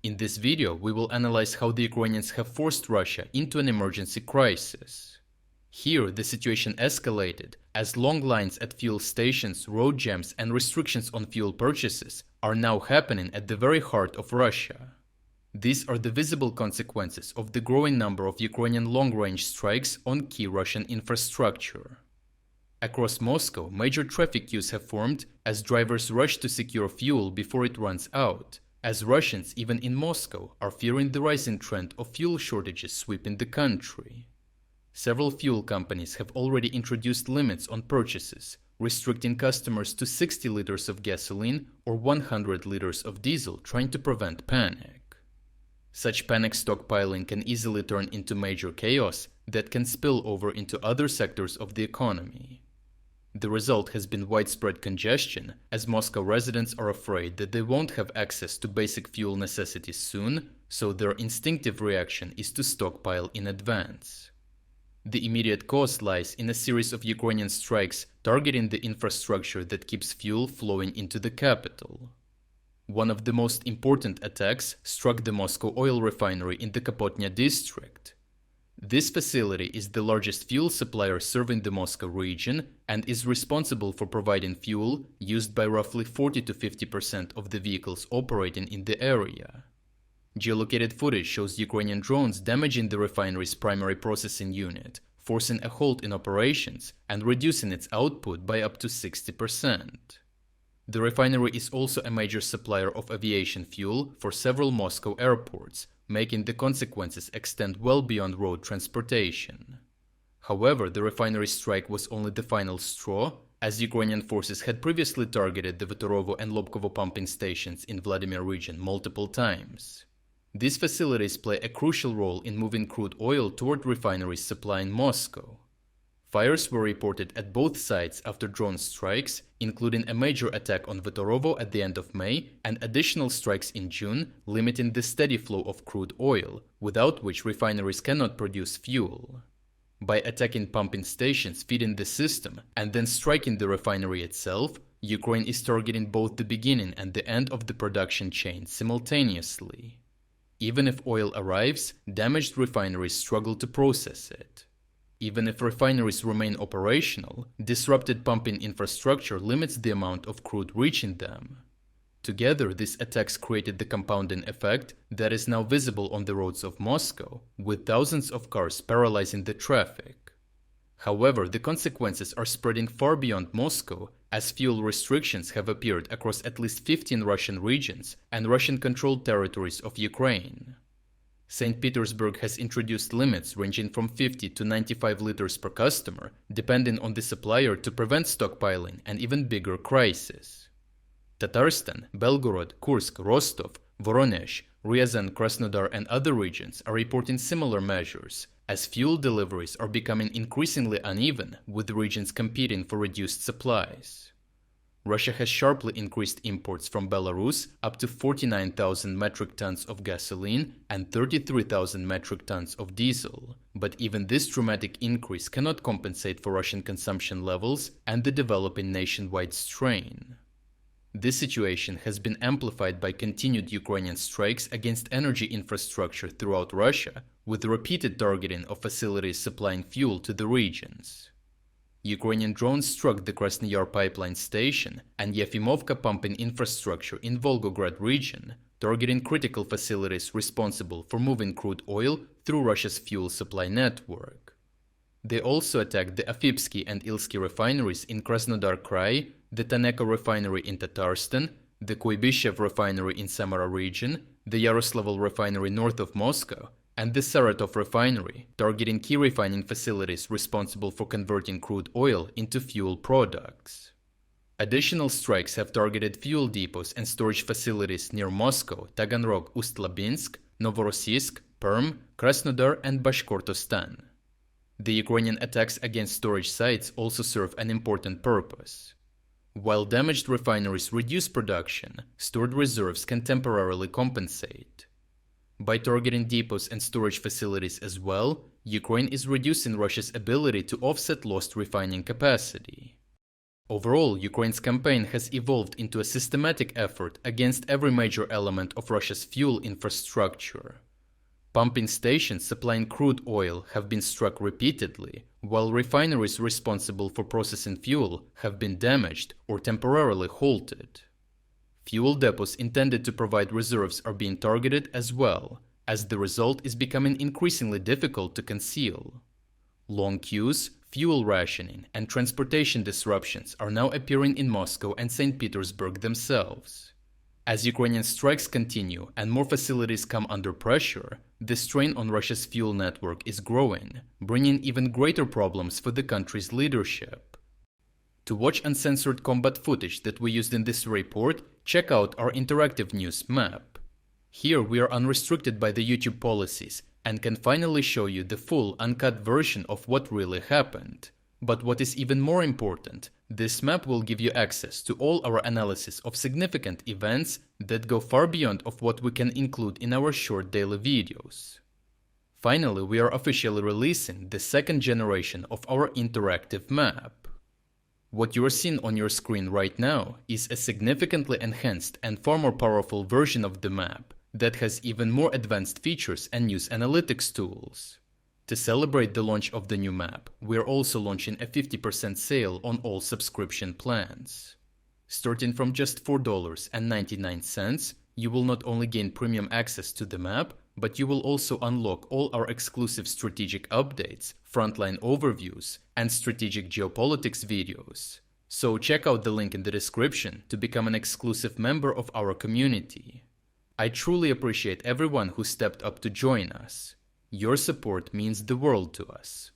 In this video, we will analyze how the Ukrainians have forced Russia into an emergency crisis. Here, the situation escalated as long lines at fuel stations, road jams, and restrictions on fuel purchases are now happening at the very heart of Russia. These are the visible consequences of the growing number of Ukrainian long-range strikes on key Russian infrastructure. Across Moscow, major traffic queues have formed as drivers rush to secure fuel before it runs out, as Russians, even in Moscow, are fearing the rising trend of fuel shortages sweeping the country. Several fuel companies have already introduced limits on purchases, restricting customers to 60 liters of gasoline or 100 liters of diesel, trying to prevent panic. Such panic stockpiling can easily turn into major chaos that can spill over into other sectors of the economy. The result has been widespread congestion, as Moscow residents are afraid that they won't have access to basic fuel necessities soon, so their instinctive reaction is to stockpile in advance. The immediate cause lies in a series of Ukrainian strikes targeting the infrastructure that keeps fuel flowing into the capital. One of the most important attacks struck the Moscow oil refinery in the Kapotnya district. This facility is the largest fuel supplier serving the Moscow region and is responsible for providing fuel used by roughly 40 to 50% of the vehicles operating in the area. Geolocated footage shows Ukrainian drones damaging the refinery's primary processing unit, forcing a halt in operations and reducing its output by up to 60%. The refinery is also a major supplier of aviation fuel for several Moscow airports, making the consequences extend well beyond road transportation. However, the refinery strike was only the final straw, as Ukrainian forces had previously targeted the Vetorovo and Lobkovo pumping stations in Vladimir region multiple times. These facilities play a crucial role in moving crude oil toward refineries supplying Moscow. Fires were reported at both sites after drone strikes, including a major attack on Vetorovo at the end of May and additional strikes in June, limiting the steady flow of crude oil, without which refineries cannot produce fuel. By attacking pumping stations feeding the system and then striking the refinery itself, Ukraine is targeting both the beginning and the end of the production chain simultaneously. Even if oil arrives, damaged refineries struggle to process it. Even if refineries remain operational, disrupted pumping infrastructure limits the amount of crude reaching them. Together, these attacks created the compounding effect that is now visible on the roads of Moscow, with thousands of cars paralyzing the traffic. However, the consequences are spreading far beyond Moscow, as fuel restrictions have appeared across at least 15 Russian regions and Russian-controlled territories of Ukraine. St. Petersburg has introduced limits ranging from 50 to 95 liters per customer, depending on the supplier, to prevent stockpiling and even bigger crises. Tatarstan, Belgorod, Kursk, Rostov, Voronezh, Ryazan, Krasnodar, and other regions are reporting similar measures, as fuel deliveries are becoming increasingly uneven, with regions competing for reduced supplies. Russia has sharply increased imports from Belarus up to 49,000 metric tons of gasoline and 33,000 metric tons of diesel, but even this dramatic increase cannot compensate for Russian consumption levels and the developing nationwide strain. This situation has been amplified by continued Ukrainian strikes against energy infrastructure throughout Russia, with repeated targeting of facilities supplying fuel to the regions. Ukrainian drones struck the Krasny Yar pipeline station and Yefimovka pumping infrastructure in Volgograd region, targeting critical facilities responsible for moving crude oil through Russia's fuel supply network. They also attacked the Afipsky and Ilsky refineries in Krasnodar Krai, the Taneko refinery in Tatarstan, the Kuibyshev refinery in Samara region, the Yaroslavl refinery north of Moscow, and the Saratov refinery, targeting key refining facilities responsible for converting crude oil into fuel products. Additional strikes have targeted fuel depots and storage facilities near Moscow, Taganrog, Ust-Labinsk, Novorossiysk, Perm, Krasnodar, and Bashkortostan. The Ukrainian attacks against storage sites also serve an important purpose. While damaged refineries reduce production, stored reserves can temporarily compensate. By targeting depots and storage facilities as well, Ukraine is reducing Russia's ability to offset lost refining capacity. Overall, Ukraine's campaign has evolved into a systematic effort against every major element of Russia's fuel infrastructure. Pumping stations supplying crude oil have been struck repeatedly, while refineries responsible for processing fuel have been damaged or temporarily halted. Fuel depots intended to provide reserves are being targeted as well, as the result is becoming increasingly difficult to conceal. Long queues, fuel rationing, and transportation disruptions are now appearing in Moscow and St. Petersburg themselves. As Ukrainian strikes continue and more facilities come under pressure, the strain on Russia's fuel network is growing, bringing even greater problems for the country's leadership. To watch uncensored combat footage that we used in this report, check out our interactive news map. Here we are unrestricted by the YouTube policies and can finally show you the full uncut version of what really happened. But what is even more important, this map will give you access to all our analysis of significant events that go far beyond of what we can include in our short daily videos. Finally, we are officially releasing the second generation of our interactive map. What you are seeing on your screen right now is a significantly enhanced and far more powerful version of the map that has even more advanced features and news analytics tools. To celebrate the launch of the new map, we are also launching a 50% sale on all subscription plans. Starting from just $4.99, you will not only gain premium access to the map, but you will also unlock all our exclusive strategic updates, frontline overviews, and strategic geopolitics videos. So check out the link in the description to become an exclusive member of our community. I truly appreciate everyone who stepped up to join us. Your support means the world to us.